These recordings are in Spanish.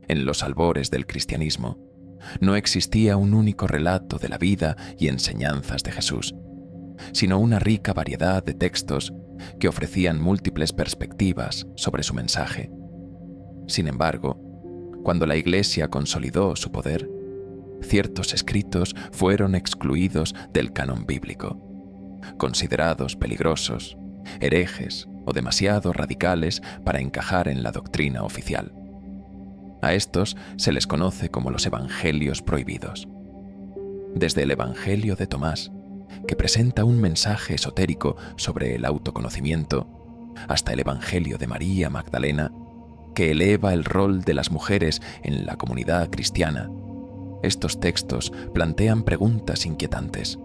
En los albores del cristianismo, no existía un único relato de la vida y enseñanzas de Jesús, sino una rica variedad de textos que ofrecían múltiples perspectivas sobre su mensaje. Sin embargo, cuando la Iglesia consolidó su poder, ciertos escritos fueron excluidos del canon bíblico, considerados peligrosos, herejes o demasiado radicales para encajar en la doctrina oficial. A estos se les conoce como los Evangelios prohibidos. Desde el Evangelio de Tomás, que presenta un mensaje esotérico sobre el autoconocimiento, hasta el Evangelio de María Magdalena, que eleva el rol de las mujeres en la comunidad cristiana, estos textos plantean preguntas inquietantes.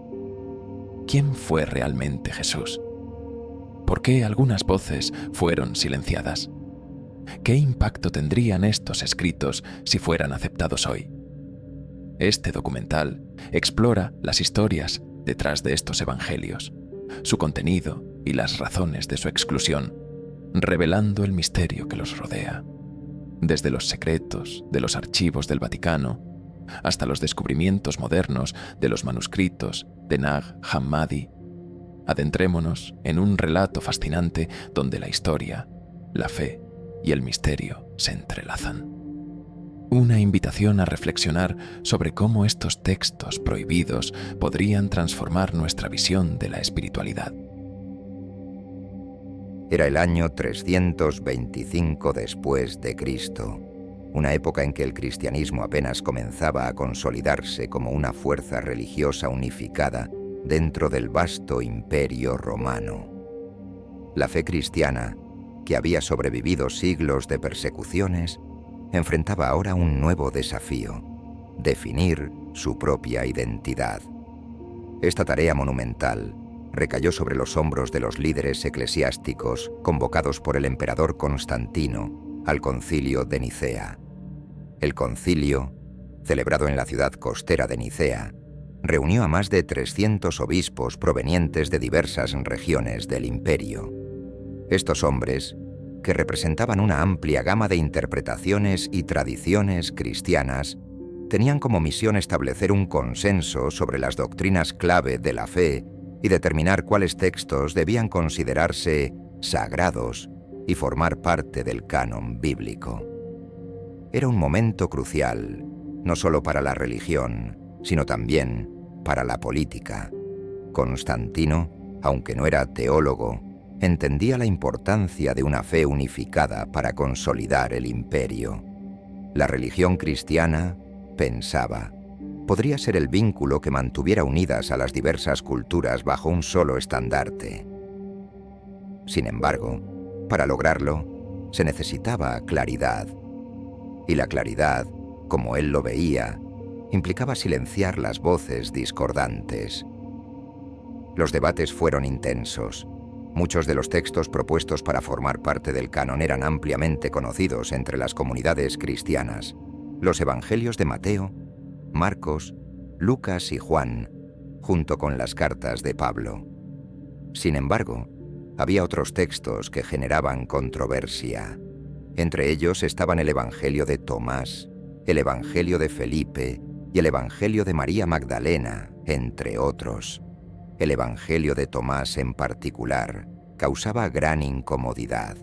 ¿Quién fue realmente Jesús? ¿Por qué algunas voces fueron silenciadas? ¿Qué impacto tendrían estos escritos si fueran aceptados hoy? Este documental explora las historias detrás de estos evangelios, su contenido y las razones de su exclusión, revelando el misterio que los rodea. Desde los secretos de los archivos del Vaticano hasta los descubrimientos modernos de los manuscritos de Nag Hammadi, adentrémonos en un relato fascinante donde la historia, la fe y el misterio se entrelazan. Una invitación a reflexionar sobre cómo estos textos prohibidos podrían transformar nuestra visión de la espiritualidad. Era el año 325 después de Cristo, una época en que el cristianismo apenas comenzaba a consolidarse como una fuerza religiosa unificada dentro del vasto imperio romano. La fe cristiana, que había sobrevivido siglos de persecuciones, enfrentaba ahora un nuevo desafío: definir su propia identidad. Esta tarea monumental recayó sobre los hombros de los líderes eclesiásticos convocados por el emperador Constantino al concilio de Nicea. El concilio, celebrado en la ciudad costera de Nicea, reunió a más de 300 obispos provenientes de diversas regiones del imperio. Estos hombres, que representaban una amplia gama de interpretaciones y tradiciones cristianas, tenían como misión establecer un consenso sobre las doctrinas clave de la fe y determinar cuáles textos debían considerarse sagrados y formar parte del canon bíblico. Era un momento crucial, no solo para la religión, sino también para la política. Constantino, aunque no era teólogo, entendía la importancia de una fe unificada para consolidar el imperio. La religión cristiana, pensaba, podría ser el vínculo que mantuviera unidas a las diversas culturas bajo un solo estandarte. Sin embargo, para lograrlo, se necesitaba claridad. Y la claridad, como él lo veía, implicaba silenciar las voces discordantes. Los debates fueron intensos. Muchos de los textos propuestos para formar parte del canon eran ampliamente conocidos entre las comunidades cristianas: los evangelios de Mateo, Marcos, Lucas y Juan, junto con las cartas de Pablo. Sin embargo, había otros textos que generaban controversia. Entre ellos estaban el Evangelio de Tomás, el Evangelio de Felipe y el Evangelio de María Magdalena, entre otros. El Evangelio de Tomás en particular causaba gran incomodidad.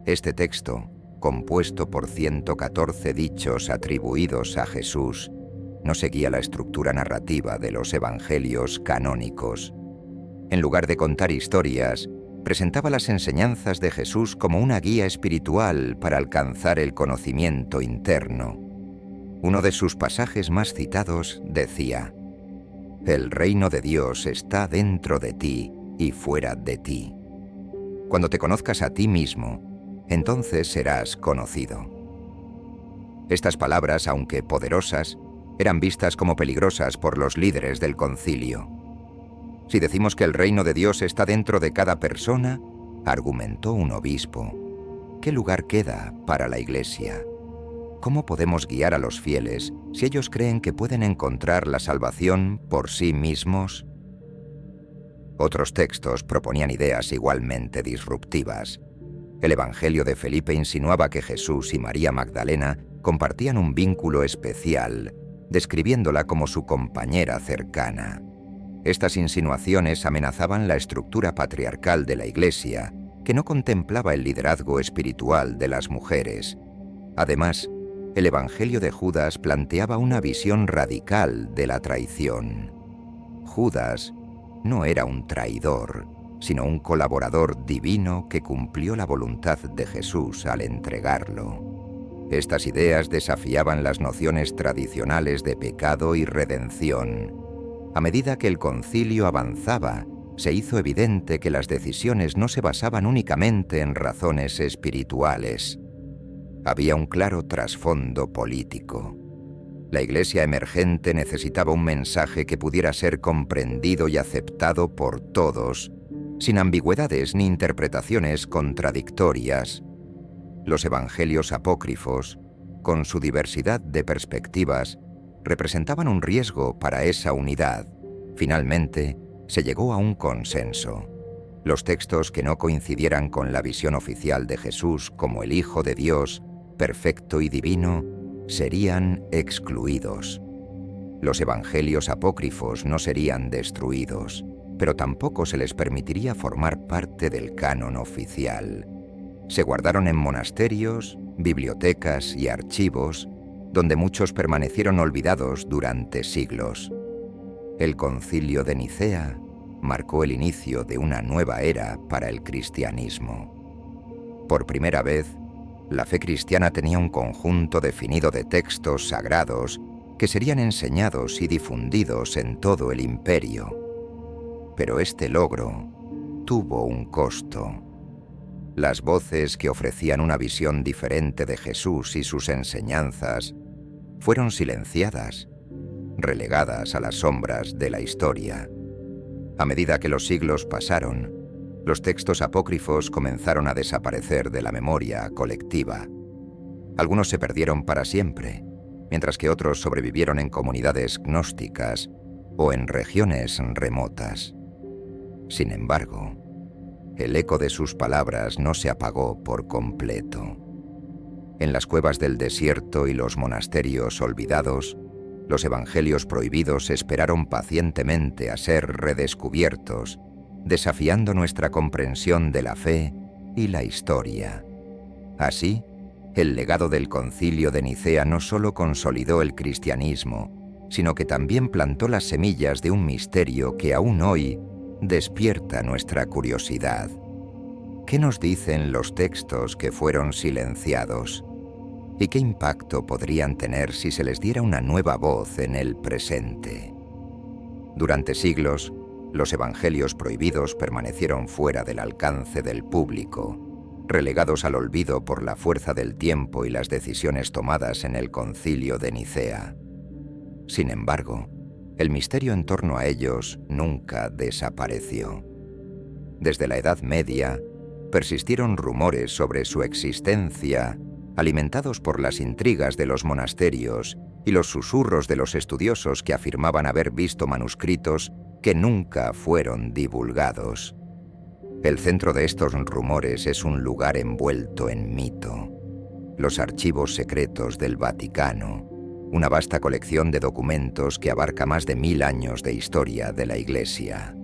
Este texto, compuesto por 114 dichos atribuidos a Jesús, no seguía la estructura narrativa de los evangelios canónicos. En lugar de contar historias, presentaba las enseñanzas de Jesús como una guía espiritual para alcanzar el conocimiento interno. Uno de sus pasajes más citados decía: «El reino de Dios está dentro de ti y fuera de ti. Cuando te conozcas a ti mismo, entonces serás conocido». Estas palabras, aunque poderosas, eran vistas como peligrosas por los líderes del concilio. Si decimos que el reino de Dios está dentro de cada persona, argumentó un obispo, ¿qué lugar queda para la Iglesia? ¿Cómo podemos guiar a los fieles si ellos creen que pueden encontrar la salvación por sí mismos? Otros textos proponían ideas igualmente disruptivas. El Evangelio de Felipe insinuaba que Jesús y María Magdalena compartían un vínculo especial, describiéndola como su compañera cercana. Estas insinuaciones amenazaban la estructura patriarcal de la Iglesia, que no contemplaba el liderazgo espiritual de las mujeres. Además, el Evangelio de Judas planteaba una visión radical de la traición. Judas no era un traidor, sino un colaborador divino que cumplió la voluntad de Jesús al entregarlo. Estas ideas desafiaban las nociones tradicionales de pecado y redención. A medida que el concilio avanzaba, se hizo evidente que las decisiones no se basaban únicamente en razones espirituales. Había un claro trasfondo político. La Iglesia emergente necesitaba un mensaje que pudiera ser comprendido y aceptado por todos, sin ambigüedades ni interpretaciones contradictorias. Los evangelios apócrifos, con su diversidad de perspectivas, representaban un riesgo para esa unidad. Finalmente, se llegó a un consenso. Los textos que no coincidieran con la visión oficial de Jesús como el Hijo de Dios, perfecto y divino, serían excluidos. Los evangelios apócrifos no serían destruidos, pero tampoco se les permitiría formar parte del canon oficial. Se guardaron en monasterios, bibliotecas y archivos, donde muchos permanecieron olvidados durante siglos. El Concilio de Nicea marcó el inicio de una nueva era para el cristianismo. Por primera vez, la fe cristiana tenía un conjunto definido de textos sagrados que serían enseñados y difundidos en todo el imperio. Pero este logro tuvo un costo. Las voces que ofrecían una visión diferente de Jesús y sus enseñanzas fueron silenciadas, relegadas a las sombras de la historia. A medida que los siglos pasaron, los textos apócrifos comenzaron a desaparecer de la memoria colectiva. Algunos se perdieron para siempre, mientras que otros sobrevivieron en comunidades gnósticas o en regiones remotas. Sin embargo, el eco de sus palabras no se apagó por completo. En las cuevas del desierto y los monasterios olvidados, los evangelios prohibidos esperaron pacientemente a ser redescubiertos, desafiando nuestra comprensión de la fe y la historia. Así, el legado del Concilio de Nicea no solo consolidó el cristianismo, sino que también plantó las semillas de un misterio que aún hoy despierta nuestra curiosidad. ¿Qué nos dicen los textos que fueron silenciados? ¿Y qué impacto podrían tener si se les diera una nueva voz en el presente? Durante siglos, los evangelios prohibidos permanecieron fuera del alcance del público, relegados al olvido por la fuerza del tiempo y las decisiones tomadas en el Concilio de Nicea. Sin embargo, el misterio en torno a ellos nunca desapareció. Desde la Edad Media, persistieron rumores sobre su existencia, alimentados por las intrigas de los monasterios y los susurros de los estudiosos que afirmaban haber visto manuscritos que nunca fueron divulgados. El centro de estos rumores es un lugar envuelto en mito: los archivos secretos del Vaticano, una vasta colección de documentos que abarca más de 1000 años de historia de la Iglesia.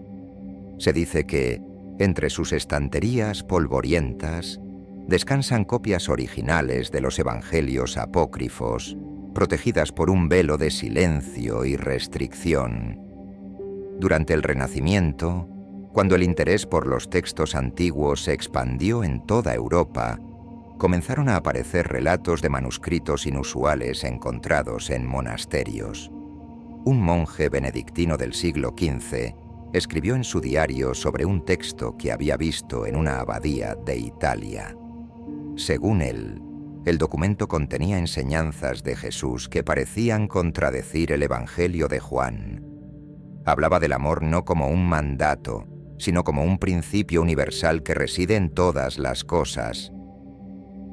Se dice que, entre sus estanterías polvorientas, descansan copias originales de los evangelios apócrifos, protegidas por un velo de silencio y restricción. Durante el Renacimiento, cuando el interés por los textos antiguos se expandió en toda Europa, comenzaron a aparecer relatos de manuscritos inusuales encontrados en monasterios. Un monje benedictino del siglo XV escribió en su diario sobre un texto que había visto en una abadía de Italia. Según él, el documento contenía enseñanzas de Jesús que parecían contradecir el Evangelio de Juan. Hablaba del amor no como un mandato, sino como un principio universal que reside en todas las cosas.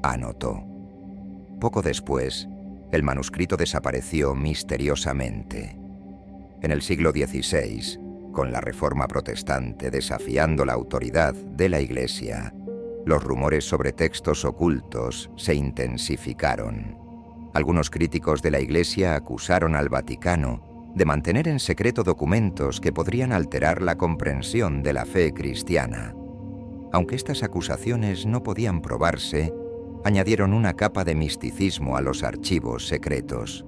Anotó. Poco después, el manuscrito desapareció misteriosamente. En el siglo XVI, con la Reforma Protestante desafiando la autoridad de la Iglesia, los rumores sobre textos ocultos se intensificaron. Algunos críticos de la Iglesia acusaron al Vaticano de mantener en secreto documentos que podrían alterar la comprensión de la fe cristiana. Aunque estas acusaciones no podían probarse, añadieron una capa de misticismo a los archivos secretos.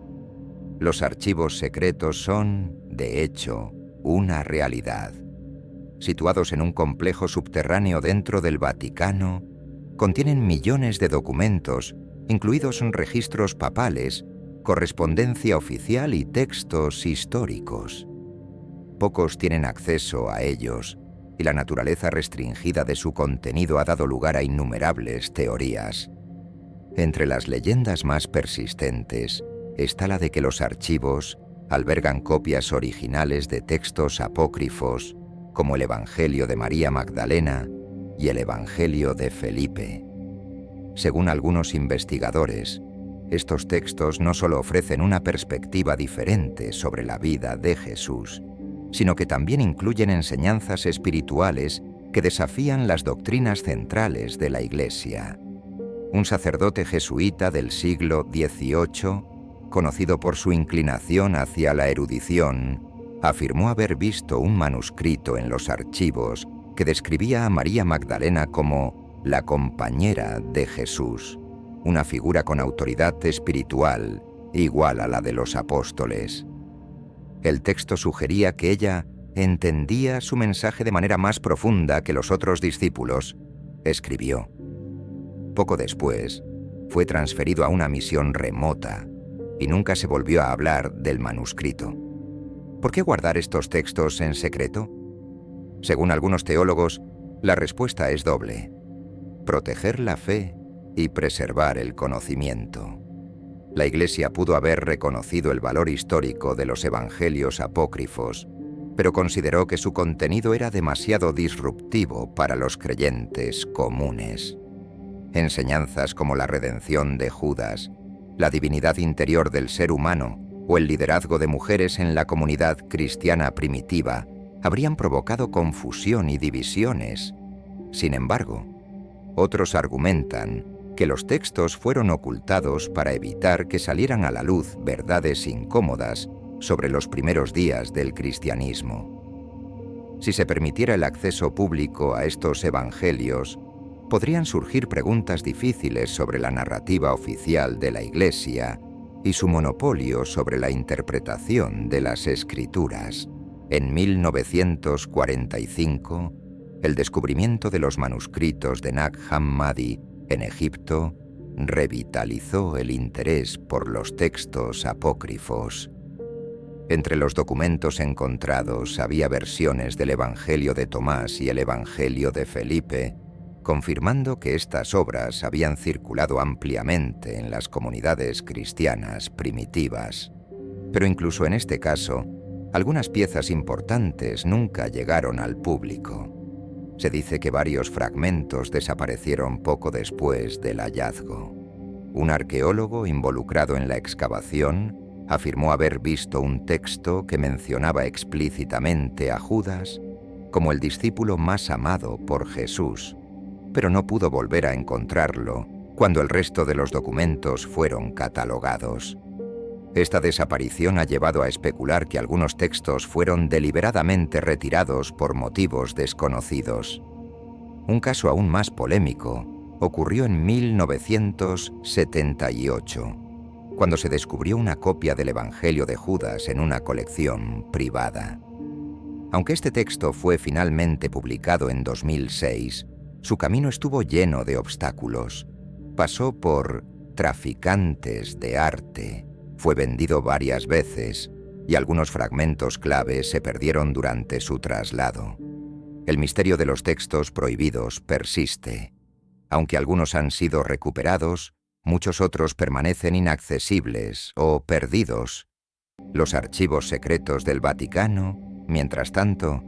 Los archivos secretos son, de hecho, una realidad. Situados en un complejo subterráneo dentro del Vaticano, contienen millones de documentos, incluidos registros papales, correspondencia oficial y textos históricos. Pocos tienen acceso a ellos, y la naturaleza restringida de su contenido ha dado lugar a innumerables teorías. Entre las leyendas más persistentes está la de que los archivos albergan copias originales de textos apócrifos, como el Evangelio de María Magdalena y el Evangelio de Felipe. Según algunos investigadores, estos textos no solo ofrecen una perspectiva diferente sobre la vida de Jesús, sino que también incluyen enseñanzas espirituales que desafían las doctrinas centrales de la Iglesia. Un sacerdote jesuita del siglo XVIII, conocido por su inclinación hacia la erudición, afirmó haber visto un manuscrito en los archivos que describía a María Magdalena como la compañera de Jesús, una figura con autoridad espiritual igual a la de los apóstoles. El texto sugería que ella entendía su mensaje de manera más profunda que los otros discípulos. Escribió. Poco después, fue transferido a una misión remota y nunca se volvió a hablar del manuscrito. ¿Por qué guardar estos textos en secreto? Según algunos teólogos, la respuesta es doble: proteger la fe y preservar el conocimiento. La Iglesia pudo haber reconocido el valor histórico de los evangelios apócrifos, pero consideró que su contenido era demasiado disruptivo para los creyentes comunes. Enseñanzas como la redención de Judas, la divinidad interior del ser humano o el liderazgo de mujeres en la comunidad cristiana primitiva habrían provocado confusión y divisiones. Sin embargo, otros argumentan que los textos fueron ocultados para evitar que salieran a la luz verdades incómodas sobre los primeros días del cristianismo. Si se permitiera el acceso público a estos evangelios, podrían surgir preguntas difíciles sobre la narrativa oficial de la Iglesia y su monopolio sobre la interpretación de las Escrituras. En 1945, el descubrimiento de los manuscritos de Nag Hammadi en Egipto revitalizó el interés por los textos apócrifos. Entre los documentos encontrados había versiones del Evangelio de Tomás y el Evangelio de Felipe, confirmando que estas obras habían circulado ampliamente en las comunidades cristianas primitivas. Pero incluso en este caso, algunas piezas importantes nunca llegaron al público. Se dice que varios fragmentos desaparecieron poco después del hallazgo. Un arqueólogo involucrado en la excavación afirmó haber visto un texto que mencionaba explícitamente a Judas como el discípulo más amado por Jesús, pero no pudo volver a encontrarlo cuando el resto de los documentos fueron catalogados. Esta desaparición ha llevado a especular que algunos textos fueron deliberadamente retirados por motivos desconocidos. Un caso aún más polémico ocurrió en 1978, cuando se descubrió una copia del Evangelio de Judas en una colección privada. Aunque este texto fue finalmente publicado en 2006, su camino estuvo lleno de obstáculos. Pasó por traficantes de arte, fue vendido varias veces y algunos fragmentos clave se perdieron durante su traslado. El misterio de los textos prohibidos persiste. Aunque algunos han sido recuperados, muchos otros permanecen inaccesibles o perdidos. Los archivos secretos del Vaticano, mientras tanto,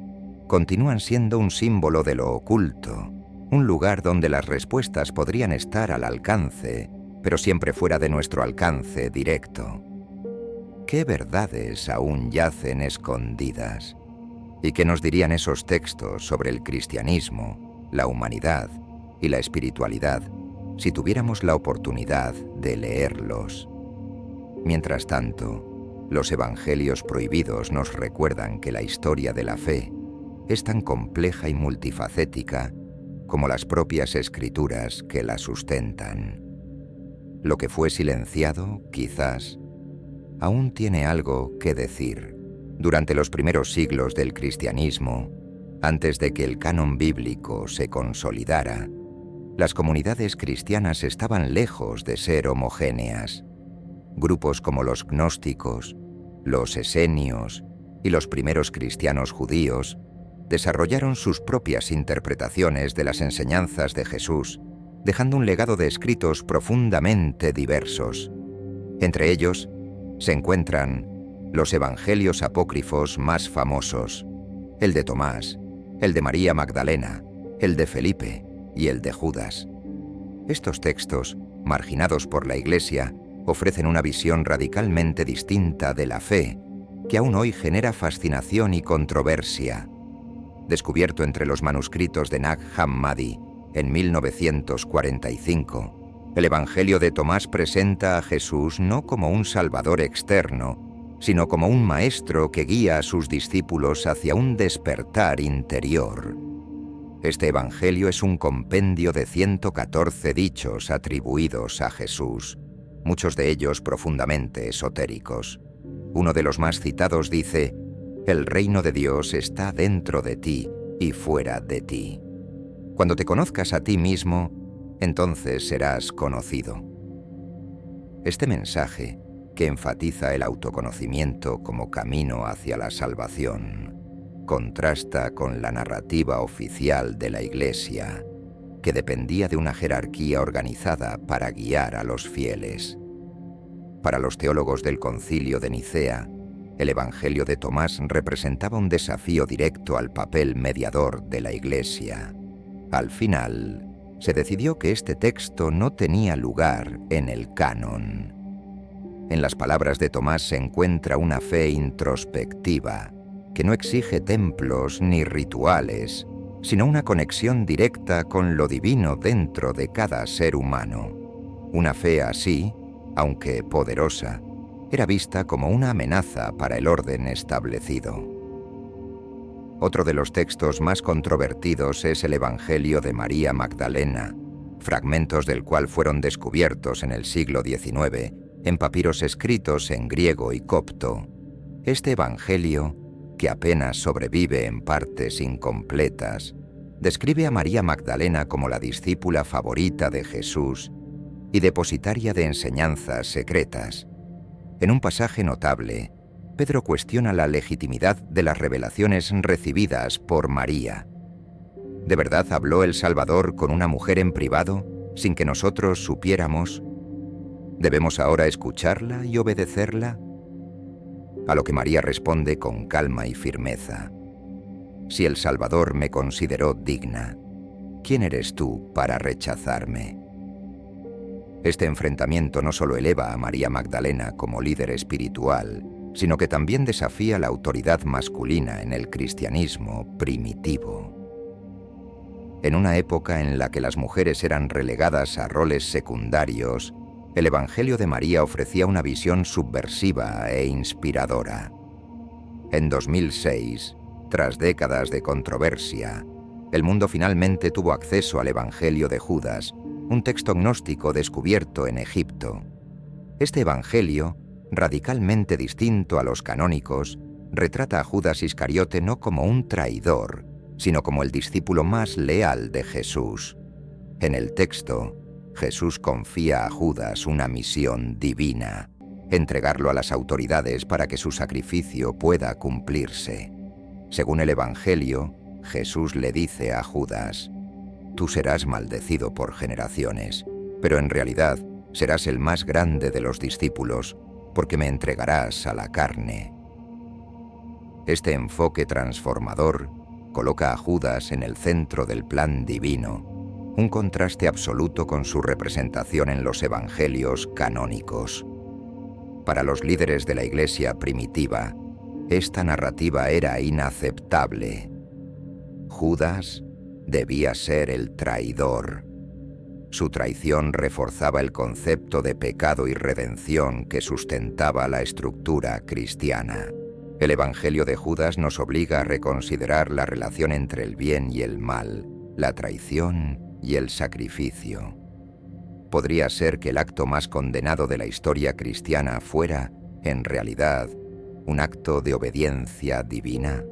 continúan siendo un símbolo de lo oculto, un lugar donde las respuestas podrían estar al alcance, pero siempre fuera de nuestro alcance directo. ¿Qué verdades aún yacen escondidas? ¿Y qué nos dirían esos textos sobre el cristianismo, la humanidad y la espiritualidad si tuviéramos la oportunidad de leerlos? Mientras tanto, los evangelios prohibidos nos recuerdan que la historia de la fe es tan compleja y multifacética como las propias escrituras que la sustentan. Lo que fue silenciado, quizás, aún tiene algo que decir. Durante los primeros siglos del cristianismo, antes de que el canon bíblico se consolidara, las comunidades cristianas estaban lejos de ser homogéneas. Grupos como los gnósticos, los esenios y los primeros cristianos judíos desarrollaron sus propias interpretaciones de las enseñanzas de Jesús, dejando un legado de escritos profundamente diversos. Entre ellos se encuentran los evangelios apócrifos más famosos, el de Tomás, el de María Magdalena, el de Felipe y el de Judas. Estos textos, marginados por la Iglesia, ofrecen una visión radicalmente distinta de la fe, que aún hoy genera fascinación y controversia. Descubierto entre los manuscritos de Nag Hammadi en 1945, el Evangelio de Tomás presenta a Jesús no como un salvador externo, sino como un maestro que guía a sus discípulos hacia un despertar interior. Este Evangelio es un compendio de 114 dichos atribuidos a Jesús, muchos de ellos profundamente esotéricos. Uno de los más citados dice: «El reino de Dios está dentro de ti y fuera de ti. Cuando te conozcas a ti mismo, entonces serás conocido». Este mensaje, que enfatiza el autoconocimiento como camino hacia la salvación, contrasta con la narrativa oficial de la Iglesia, que dependía de una jerarquía organizada para guiar a los fieles. Para los teólogos del Concilio de Nicea, el Evangelio de Tomás representaba un desafío directo al papel mediador de la Iglesia. Al final, se decidió que este texto no tenía lugar en el canon. En las palabras de Tomás se encuentra una fe introspectiva, que no exige templos ni rituales, sino una conexión directa con lo divino dentro de cada ser humano. Una fe así, aunque poderosa, era vista como una amenaza para el orden establecido. Otro de los textos más controvertidos es el Evangelio de María Magdalena, fragmentos del cual fueron descubiertos en el siglo XIX en papiros escritos en griego y copto. Este Evangelio, que apenas sobrevive en partes incompletas, describe a María Magdalena como la discípula favorita de Jesús y depositaria de enseñanzas secretas. En un pasaje notable, Pedro cuestiona la legitimidad de las revelaciones recibidas por María. ¿De verdad habló el Salvador con una mujer en privado, sin que nosotros supiéramos? ¿Debemos ahora escucharla y obedecerla? A lo que María responde con calma y firmeza: «Si el Salvador me consideró digna, ¿quién eres tú para rechazarme?». Este enfrentamiento no solo eleva a María Magdalena como líder espiritual, sino que también desafía la autoridad masculina en el cristianismo primitivo. En una época en la que las mujeres eran relegadas a roles secundarios, el Evangelio de María ofrecía una visión subversiva e inspiradora. En 2006, tras décadas de controversia, el mundo finalmente tuvo acceso al Evangelio de Judas, un texto gnóstico descubierto en Egipto. Este Evangelio, radicalmente distinto a los canónicos, retrata a Judas Iscariote no como un traidor, sino como el discípulo más leal de Jesús. En el texto, Jesús confía a Judas una misión divina: entregarlo a las autoridades para que su sacrificio pueda cumplirse. Según el Evangelio, Jesús le dice a Judas: «Tú serás maldecido por generaciones, pero en realidad serás el más grande de los discípulos, porque me entregarás a la carne». Este enfoque transformador coloca a Judas en el centro del plan divino, un contraste absoluto con su representación en los evangelios canónicos. Para los líderes de la Iglesia primitiva, esta narrativa era inaceptable. Judas debía ser el traidor. Su traición reforzaba el concepto de pecado y redención que sustentaba la estructura cristiana. El Evangelio de Judas nos obliga a reconsiderar la relación entre el bien y el mal, la traición y el sacrificio. ¿Podría ser que el acto más condenado de la historia cristiana fuera, en realidad, un acto de obediencia divina?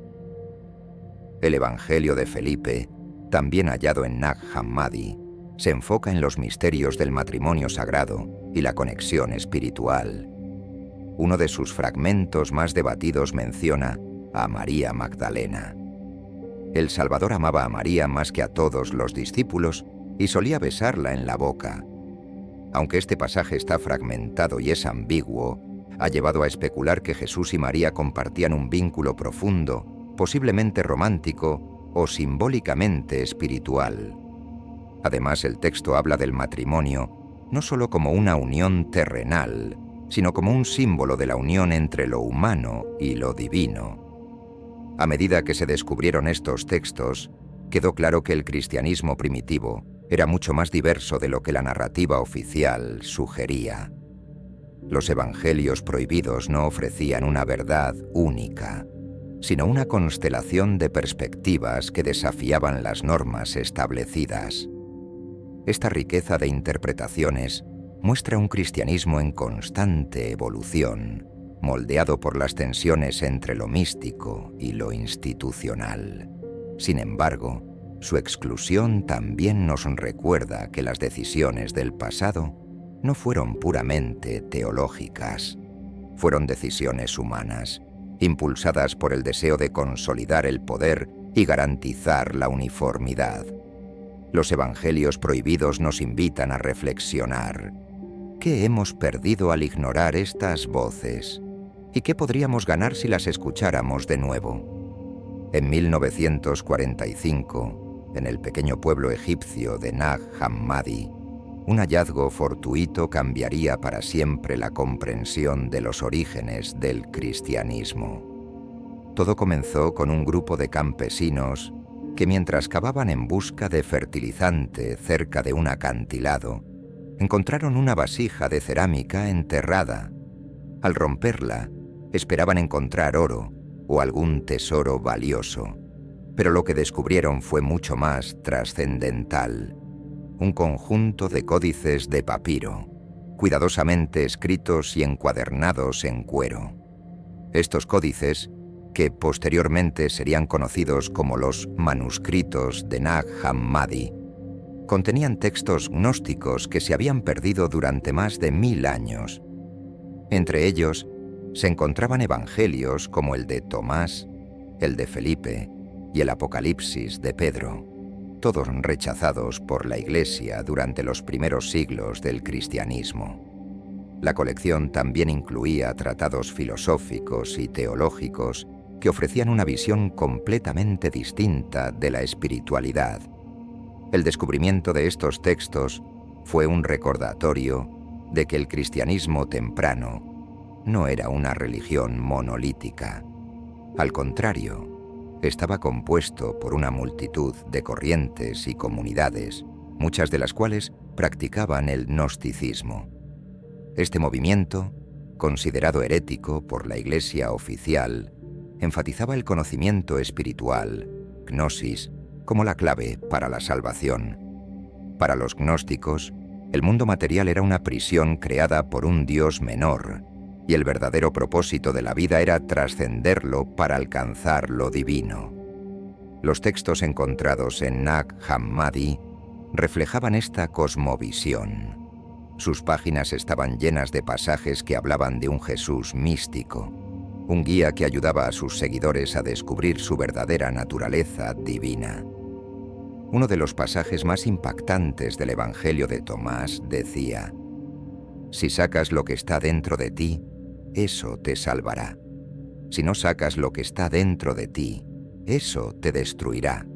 El Evangelio de Felipe, también hallado en Nag Hammadi, se enfoca en los misterios del matrimonio sagrado y la conexión espiritual. Uno de sus fragmentos más debatidos menciona a María Magdalena. El Salvador amaba a María más que a todos los discípulos y solía besarla en la boca. Aunque este pasaje está fragmentado y es ambiguo, ha llevado a especular que Jesús y María compartían un vínculo profundo, posiblemente romántico o simbólicamente espiritual. Además, el texto habla del matrimonio no solo como una unión terrenal, sino como un símbolo de la unión entre lo humano y lo divino. A medida que se descubrieron estos textos, quedó claro que el cristianismo primitivo era mucho más diverso de lo que la narrativa oficial sugería. Los evangelios prohibidos no ofrecían una verdad única, sino una constelación de perspectivas que desafiaban las normas establecidas. Esta riqueza de interpretaciones muestra un cristianismo en constante evolución, moldeado por las tensiones entre lo místico y lo institucional. Sin embargo, su exclusión también nos recuerda que las decisiones del pasado no fueron puramente teológicas. Fueron decisiones humanas, impulsadas por el deseo de consolidar el poder y garantizar la uniformidad. Los evangelios prohibidos nos invitan a reflexionar. ¿Qué hemos perdido al ignorar estas voces? ¿Y qué podríamos ganar si las escucháramos de nuevo? En 1945, en el pequeño pueblo egipcio de Nag Hammadi, un hallazgo fortuito cambiaría para siempre la comprensión de los orígenes del cristianismo. Todo comenzó con un grupo de campesinos que, mientras cavaban en busca de fertilizante cerca de un acantilado, encontraron una vasija de cerámica enterrada. Al romperla, esperaban encontrar oro o algún tesoro valioso, pero lo que descubrieron fue mucho más trascendental: un conjunto de códices de papiro, cuidadosamente escritos y encuadernados en cuero. Estos códices, que posteriormente serían conocidos como los manuscritos de Nag Hammadi, contenían textos gnósticos que se habían perdido durante más de 1000 años. Entre ellos se encontraban evangelios como el de Tomás, el de Felipe y el Apocalipsis de Pedro, todos rechazados por la Iglesia durante los primeros siglos del cristianismo. La colección también incluía tratados filosóficos y teológicos que ofrecían una visión completamente distinta de la espiritualidad. El descubrimiento de estos textos fue un recordatorio de que el cristianismo temprano no era una religión monolítica. Al contrario, estaba compuesto por una multitud de corrientes y comunidades, muchas de las cuales practicaban el gnosticismo. Este movimiento, considerado herético por la Iglesia oficial, enfatizaba el conocimiento espiritual, gnosis, como la clave para la salvación. Para los gnósticos, el mundo material era una prisión creada por un Dios menor, y el verdadero propósito de la vida era trascenderlo para alcanzar lo divino. Los textos encontrados en Nag Hammadi reflejaban esta cosmovisión. Sus páginas estaban llenas de pasajes que hablaban de un Jesús místico, un guía que ayudaba a sus seguidores a descubrir su verdadera naturaleza divina. Uno de los pasajes más impactantes del Evangelio de Tomás decía: «Si sacas lo que está dentro de ti, eso te salvará. Si no sacas lo que está dentro de ti, eso te destruirá».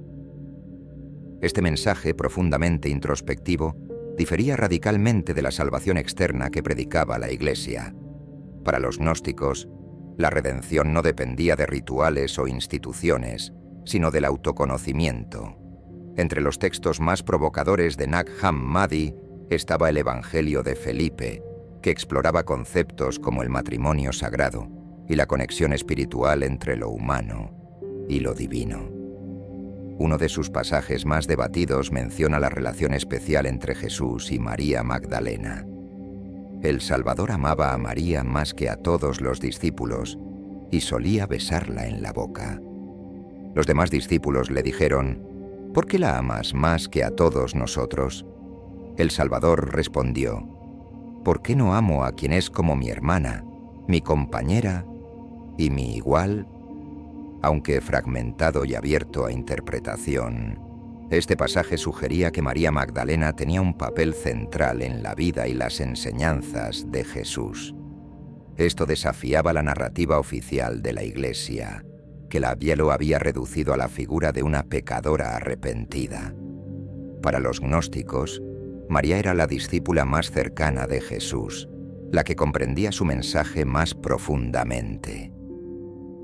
Este mensaje profundamente introspectivo difería radicalmente de la salvación externa que predicaba la Iglesia. Para los gnósticos, la redención no dependía de rituales o instituciones, sino del autoconocimiento. Entre los textos más provocadores de Nag Hammadi estaba el Evangelio de Felipe, que exploraba conceptos como el matrimonio sagrado y la conexión espiritual entre lo humano y lo divino. Uno de sus pasajes más debatidos menciona la relación especial entre Jesús y María Magdalena. El Salvador amaba a María más que a todos los discípulos y solía besarla en la boca. Los demás discípulos le dijeron: ¿por qué la amas más que a todos nosotros? El Salvador respondió: ¿por qué no amo a quien es como mi hermana, mi compañera y mi igual? Aunque fragmentado y abierto a interpretación, este pasaje sugería que María Magdalena tenía un papel central en la vida y las enseñanzas de Jesús. Esto desafiaba la narrativa oficial de la Iglesia, que la lo había reducido a la figura de una pecadora arrepentida. Para los gnósticos, María era la discípula más cercana de Jesús, la que comprendía su mensaje más profundamente.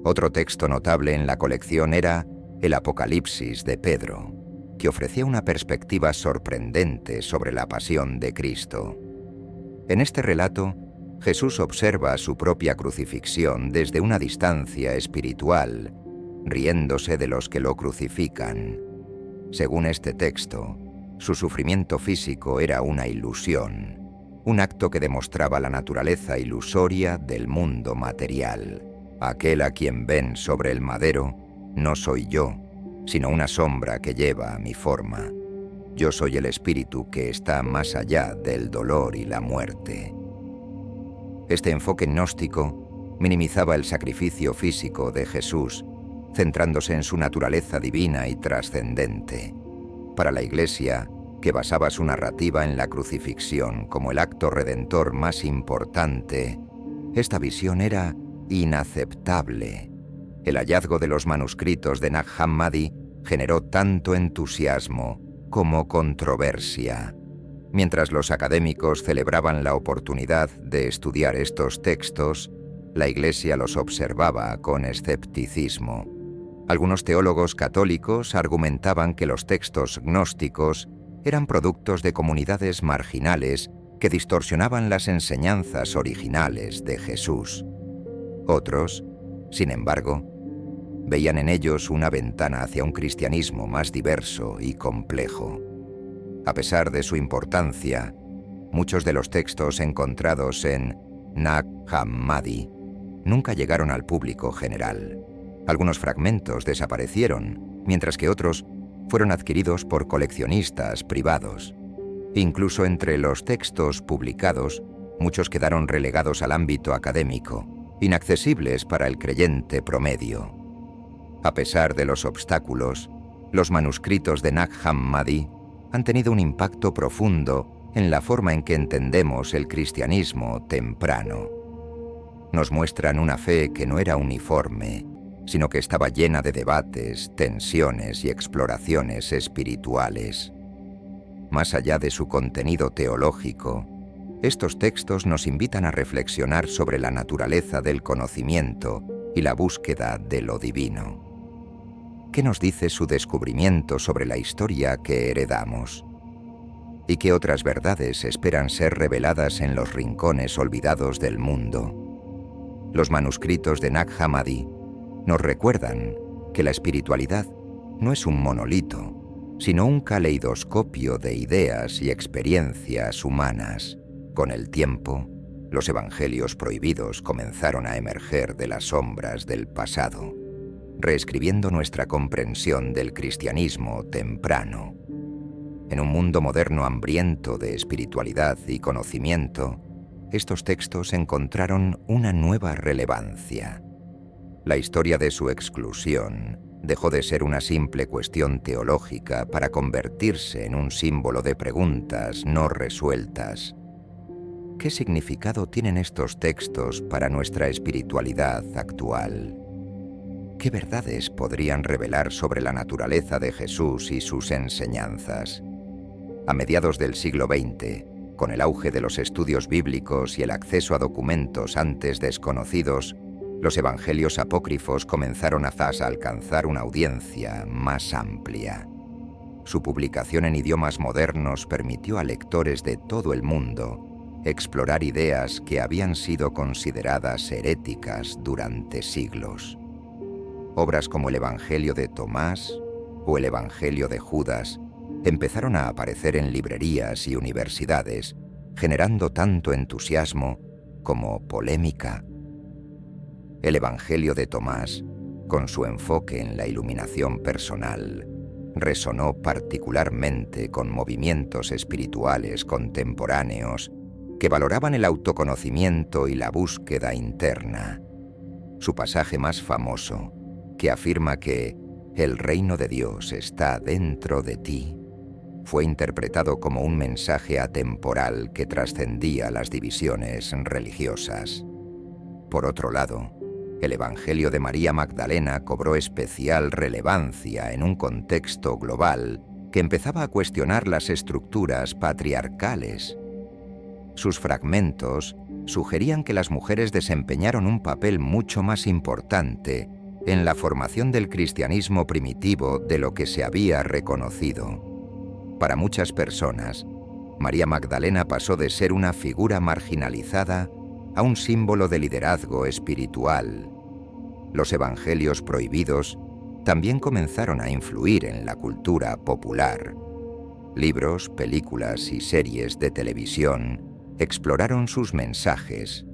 Otro texto notable en la colección era el Apocalipsis de Pedro, que ofrecía una perspectiva sorprendente sobre la pasión de Cristo. En este relato, Jesús observa su propia crucifixión desde una distancia espiritual, riéndose de los que lo crucifican. Según este texto, su sufrimiento físico era una ilusión, un acto que demostraba la naturaleza ilusoria del mundo material. Aquel a quien ven sobre el madero no soy yo, sino una sombra que lleva mi forma. Yo soy el espíritu que está más allá del dolor y la muerte. Este enfoque gnóstico minimizaba el sacrificio físico de Jesús, centrándose en su naturaleza divina y trascendente. Para la Iglesia, que basaba su narrativa en la crucifixión como el acto redentor más importante, esta visión era inaceptable. El hallazgo de los manuscritos de Nag Hammadi generó tanto entusiasmo como controversia. Mientras los académicos celebraban la oportunidad de estudiar estos textos, la Iglesia los observaba con escepticismo. Algunos teólogos católicos argumentaban que los textos gnósticos eran productos de comunidades marginales que distorsionaban las enseñanzas originales de Jesús. Otros, sin embargo, veían en ellos una ventana hacia un cristianismo más diverso y complejo. A pesar de su importancia, muchos de los textos encontrados en Nag Hammadi nunca llegaron al público general. Algunos fragmentos desaparecieron, mientras que otros fueron adquiridos por coleccionistas privados. Incluso entre los textos publicados, muchos quedaron relegados al ámbito académico, inaccesibles para el creyente promedio. A pesar de los obstáculos, los manuscritos de Nag Hammadi han tenido un impacto profundo en la forma en que entendemos el cristianismo temprano. Nos muestran una fe que no era uniforme, sino que estaba llena de debates, tensiones y exploraciones espirituales. Más allá de su contenido teológico, estos textos nos invitan a reflexionar sobre la naturaleza del conocimiento y la búsqueda de lo divino. ¿Qué nos dice su descubrimiento sobre la historia que heredamos? ¿Y qué otras verdades esperan ser reveladas en los rincones olvidados del mundo? Los manuscritos de Nag Hammadi nos recuerdan que la espiritualidad no es un monolito, sino un caleidoscopio de ideas y experiencias humanas. Con el tiempo, los evangelios prohibidos comenzaron a emerger de las sombras del pasado, reescribiendo nuestra comprensión del cristianismo temprano. En un mundo moderno hambriento de espiritualidad y conocimiento, estos textos encontraron una nueva relevancia. La historia de su exclusión dejó de ser una simple cuestión teológica para convertirse en un símbolo de preguntas no resueltas. ¿Qué significado tienen estos textos para nuestra espiritualidad actual? ¿Qué verdades podrían revelar sobre la naturaleza de Jesús y sus enseñanzas? A mediados del siglo XX, con el auge de los estudios bíblicos y el acceso a documentos antes desconocidos, los evangelios apócrifos comenzaron a alcanzar una audiencia más amplia. Su publicación en idiomas modernos permitió a lectores de todo el mundo explorar ideas que habían sido consideradas heréticas durante siglos. Obras como el Evangelio de Tomás o el Evangelio de Judas empezaron a aparecer en librerías y universidades, generando tanto entusiasmo como polémica. El Evangelio de Tomás, con su enfoque en la iluminación personal, resonó particularmente con movimientos espirituales contemporáneos que valoraban el autoconocimiento y la búsqueda interna. Su pasaje más famoso, que afirma que el reino de Dios está dentro de ti, fue interpretado como un mensaje atemporal que trascendía las divisiones religiosas. Por otro lado, el Evangelio de María Magdalena cobró especial relevancia en un contexto global que empezaba a cuestionar las estructuras patriarcales. Sus fragmentos sugerían que las mujeres desempeñaron un papel mucho más importante en la formación del cristianismo primitivo de lo que se había reconocido. Para muchas personas, María Magdalena pasó de ser una figura marginalizada a un símbolo de liderazgo espiritual. Los evangelios prohibidos también comenzaron a influir en la cultura popular. Libros, películas y series de televisión exploraron sus mensajes,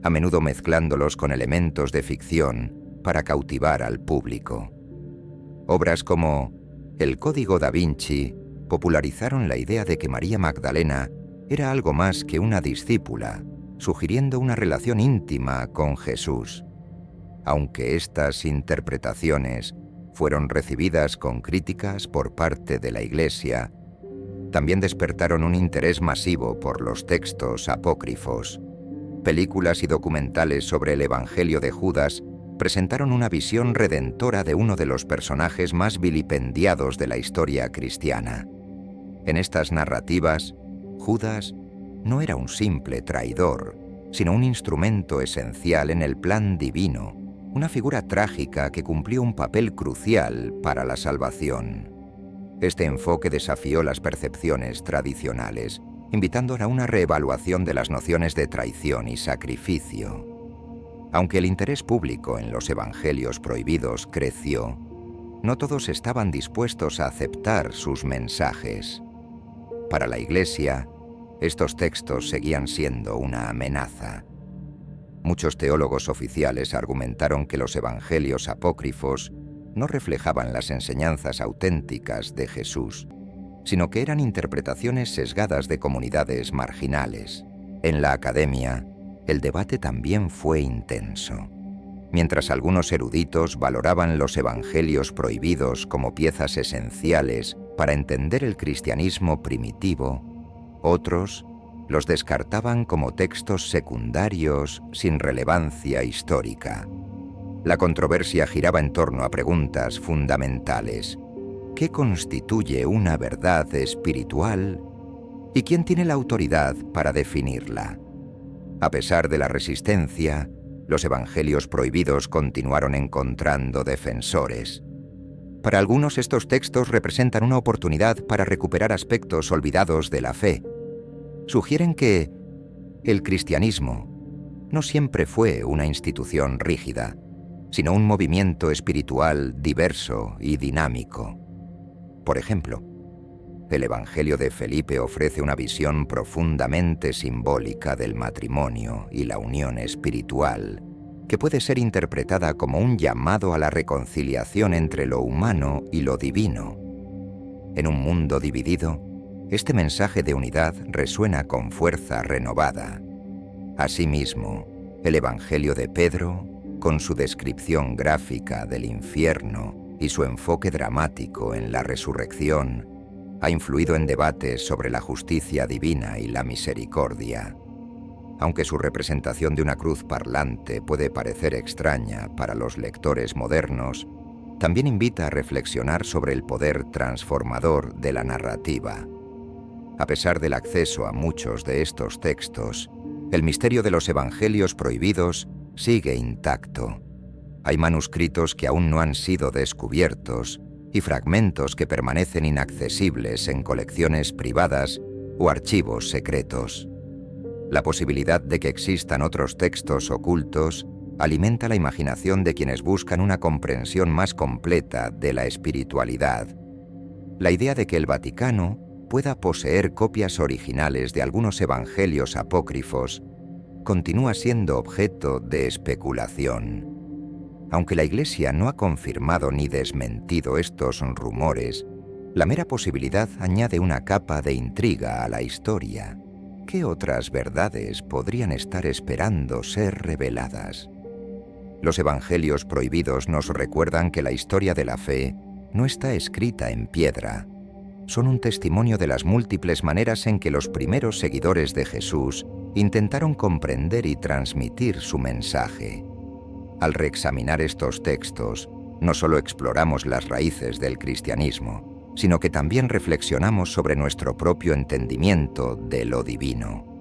a menudo mezclándolos con elementos de ficción para cautivar al público. Obras como El Código da Vinci popularizaron la idea de que María Magdalena era algo más que una discípula, sugiriendo una relación íntima con Jesús. Aunque estas interpretaciones fueron recibidas con críticas por parte de la Iglesia, también despertaron un interés masivo por los textos apócrifos. Películas y documentales sobre el Evangelio de Judas presentaron una visión redentora de uno de los personajes más vilipendiados de la historia cristiana. En estas narrativas, Judas no era un simple traidor, sino un instrumento esencial en el plan divino, una figura trágica que cumplió un papel crucial para la salvación. Este enfoque desafió las percepciones tradicionales, invitando a una reevaluación de las nociones de traición y sacrificio. Aunque el interés público en los evangelios prohibidos creció, no todos estaban dispuestos a aceptar sus mensajes. Para la Iglesia, estos textos seguían siendo una amenaza. Muchos teólogos oficiales argumentaron que los evangelios apócrifos no reflejaban las enseñanzas auténticas de Jesús, sino que eran interpretaciones sesgadas de comunidades marginales. En la academia, el debate también fue intenso. Mientras algunos eruditos valoraban los evangelios prohibidos como piezas esenciales para entender el cristianismo primitivo, otros los descartaban como textos secundarios sin relevancia histórica. La controversia giraba en torno a preguntas fundamentales. ¿Qué constituye una verdad espiritual? ¿Y quién tiene la autoridad para definirla? A pesar de la resistencia, los evangelios prohibidos continuaron encontrando defensores. Para algunos, estos textos representan una oportunidad para recuperar aspectos olvidados de la fe. Sugieren que el cristianismo no siempre fue una institución rígida, sino un movimiento espiritual diverso y dinámico. Por ejemplo, el Evangelio de Felipe ofrece una visión profundamente simbólica del matrimonio y la unión espiritual, que puede ser interpretada como un llamado a la reconciliación entre lo humano y lo divino. En un mundo dividido, este mensaje de unidad resuena con fuerza renovada. Asimismo, el Evangelio de Pedro, con su descripción gráfica del infierno y su enfoque dramático en la resurrección, ha influido en debates sobre la justicia divina y la misericordia. Aunque su representación de una cruz parlante puede parecer extraña para los lectores modernos, también invita a reflexionar sobre el poder transformador de la narrativa. A pesar del acceso a muchos de estos textos, el misterio de los evangelios prohibidos sigue intacto. Hay manuscritos que aún no han sido descubiertos y fragmentos que permanecen inaccesibles en colecciones privadas o archivos secretos. La posibilidad de que existan otros textos ocultos alimenta la imaginación de quienes buscan una comprensión más completa de la espiritualidad. La idea de que el Vaticano pueda poseer copias originales de algunos evangelios apócrifos continúa siendo objeto de especulación. Aunque la Iglesia no ha confirmado ni desmentido estos rumores, la mera posibilidad añade una capa de intriga a la historia. ¿Qué otras verdades podrían estar esperando ser reveladas? Los evangelios prohibidos nos recuerdan que la historia de la fe no está escrita en piedra. Son un testimonio de las múltiples maneras en que los primeros seguidores de Jesús intentaron comprender y transmitir su mensaje. Al reexaminar estos textos, no solo exploramos las raíces del cristianismo, sino que también reflexionamos sobre nuestro propio entendimiento de lo divino.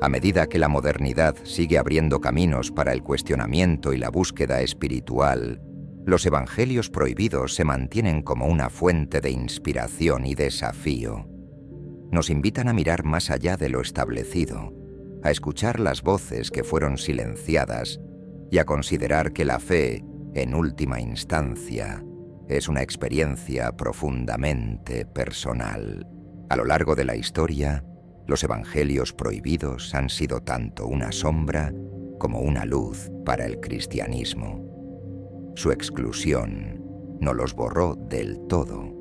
A medida que la modernidad sigue abriendo caminos para el cuestionamiento y la búsqueda espiritual, los evangelios prohibidos se mantienen como una fuente de inspiración y desafío. Nos invitan a mirar más allá de lo establecido, a escuchar las voces que fueron silenciadas y a considerar que la fe, en última instancia, es una experiencia profundamente personal. A lo largo de la historia, los evangelios prohibidos han sido tanto una sombra como una luz para el cristianismo. Su exclusión no los borró del todo.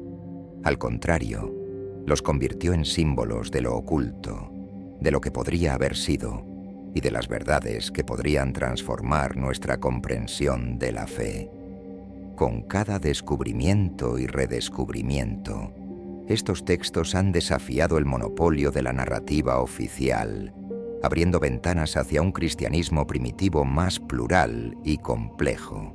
Al contrario, los convirtió en símbolos de lo oculto, de lo que podría haber sido y de las verdades que podrían transformar nuestra comprensión de la fe. Con cada descubrimiento y redescubrimiento, estos textos han desafiado el monopolio de la narrativa oficial, abriendo ventanas hacia un cristianismo primitivo más plural y complejo.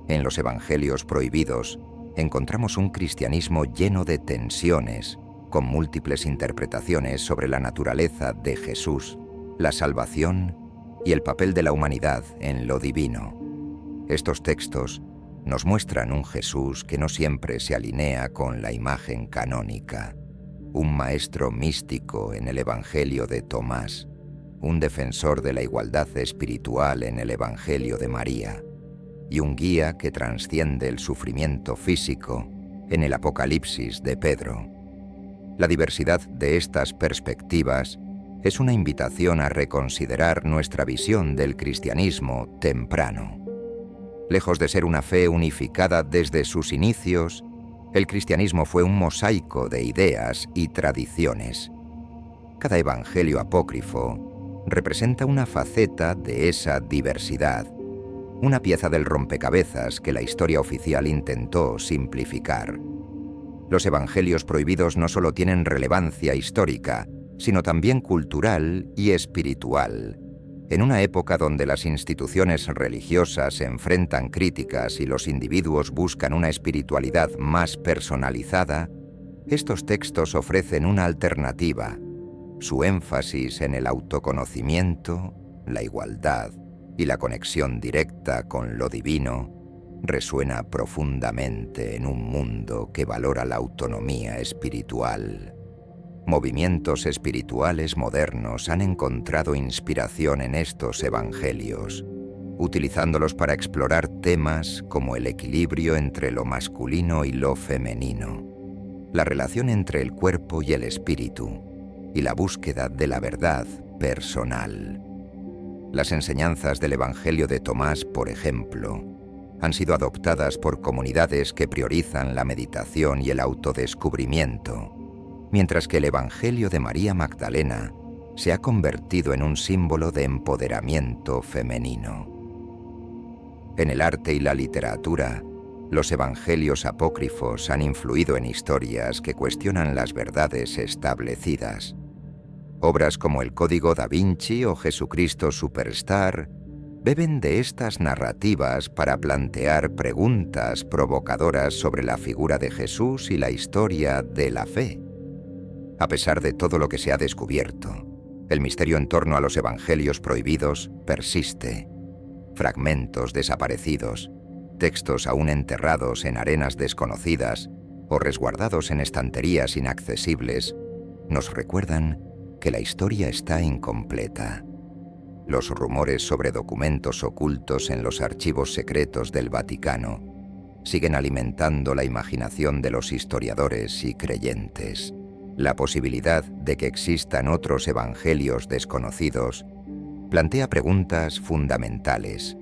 En los evangelios prohibidos encontramos un cristianismo lleno de tensiones, con múltiples interpretaciones sobre la naturaleza de Jesús, la salvación y el papel de la humanidad en lo divino. Estos textos nos muestran un Jesús que no siempre se alinea con la imagen canónica, un maestro místico en el Evangelio de Tomás, un defensor de la igualdad espiritual en el Evangelio de María, y un guía que trasciende el sufrimiento físico en el Apocalipsis de Pedro. La diversidad de estas perspectivas es una invitación a reconsiderar nuestra visión del cristianismo temprano. Lejos de ser una fe unificada desde sus inicios, el cristianismo fue un mosaico de ideas y tradiciones. Cada evangelio apócrifo representa una faceta de esa diversidad, una pieza del rompecabezas que la historia oficial intentó simplificar. Los evangelios prohibidos no solo tienen relevancia histórica, sino también cultural y espiritual. En una época donde las instituciones religiosas se enfrentan críticas y los individuos buscan una espiritualidad más personalizada, estos textos ofrecen una alternativa. Su énfasis en el autoconocimiento, la igualdad y la conexión directa con lo divino resuena profundamente en un mundo que valora la autonomía espiritual. Movimientos espirituales modernos han encontrado inspiración en estos evangelios, utilizándolos para explorar temas como el equilibrio entre lo masculino y lo femenino, la relación entre el cuerpo y el espíritu, y la búsqueda de la verdad personal. Las enseñanzas del Evangelio de Tomás, por ejemplo, han sido adoptadas por comunidades que priorizan la meditación y el autodescubrimiento, mientras que el Evangelio de María Magdalena se ha convertido en un símbolo de empoderamiento femenino. En el arte y la literatura, los evangelios apócrifos han influido en historias que cuestionan las verdades establecidas. Obras como El Código da Vinci o Jesucristo Superstar beben de estas narrativas para plantear preguntas provocadoras sobre la figura de Jesús y la historia de la fe. A pesar de todo lo que se ha descubierto, el misterio en torno a los evangelios prohibidos persiste. Fragmentos desaparecidos, textos aún enterrados en arenas desconocidas o resguardados en estanterías inaccesibles, nos recuerdan que la historia está incompleta. Los rumores sobre documentos ocultos en los archivos secretos del Vaticano siguen alimentando la imaginación de los historiadores y creyentes. La posibilidad de que existan otros evangelios desconocidos plantea preguntas fundamentales.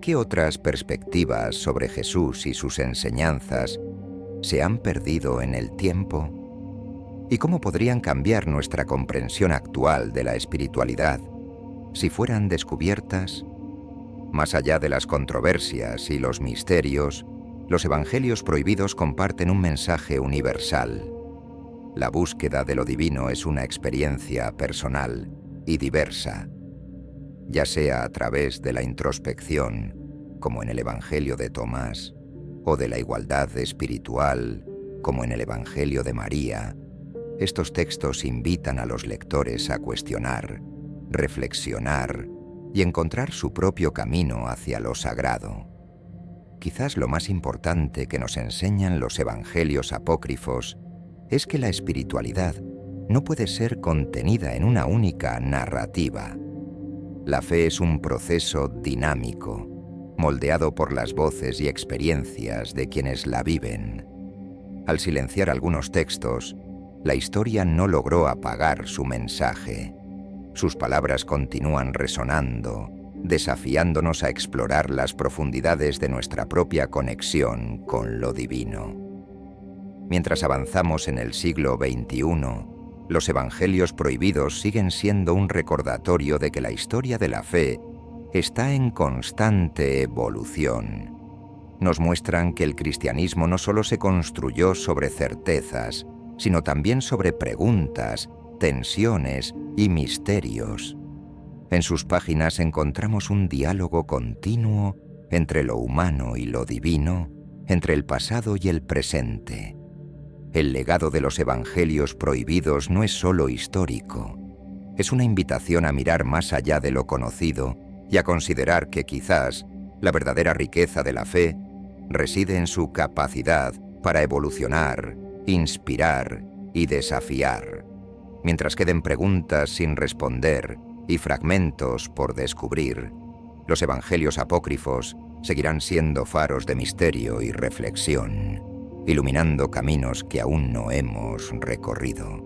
¿Qué otras perspectivas sobre Jesús y sus enseñanzas se han perdido en el tiempo? ¿Y cómo podrían cambiar nuestra comprensión actual de la espiritualidad si fueran descubiertas? Más allá de las controversias y los misterios, los evangelios prohibidos comparten un mensaje universal. La búsqueda de lo divino es una experiencia personal y diversa, ya sea a través de la introspección, como en el Evangelio de Tomás, o de la igualdad espiritual, como en el Evangelio de María. Estos textos invitan a los lectores a cuestionar, reflexionar y encontrar su propio camino hacia lo sagrado. Quizás lo más importante que nos enseñan los evangelios apócrifos es que la espiritualidad no puede ser contenida en una única narrativa. La fe es un proceso dinámico, moldeado por las voces y experiencias de quienes la viven. Al silenciar algunos textos, la historia no logró apagar su mensaje. Sus palabras continúan resonando, desafiándonos a explorar las profundidades de nuestra propia conexión con lo divino. Mientras avanzamos en el siglo XXI, los evangelios prohibidos siguen siendo un recordatorio de que la historia de la fe está en constante evolución. Nos muestran que el cristianismo no solo se construyó sobre certezas, sino también sobre preguntas, tensiones y misterios. En sus páginas encontramos un diálogo continuo entre lo humano y lo divino, entre el pasado y el presente. El legado de los evangelios prohibidos no es solo histórico, es una invitación a mirar más allá de lo conocido y a considerar que quizás la verdadera riqueza de la fe reside en su capacidad para evolucionar, inspirar y desafiar. Mientras queden preguntas sin responder y fragmentos por descubrir, los evangelios apócrifos seguirán siendo faros de misterio y reflexión, iluminando caminos que aún no hemos recorrido.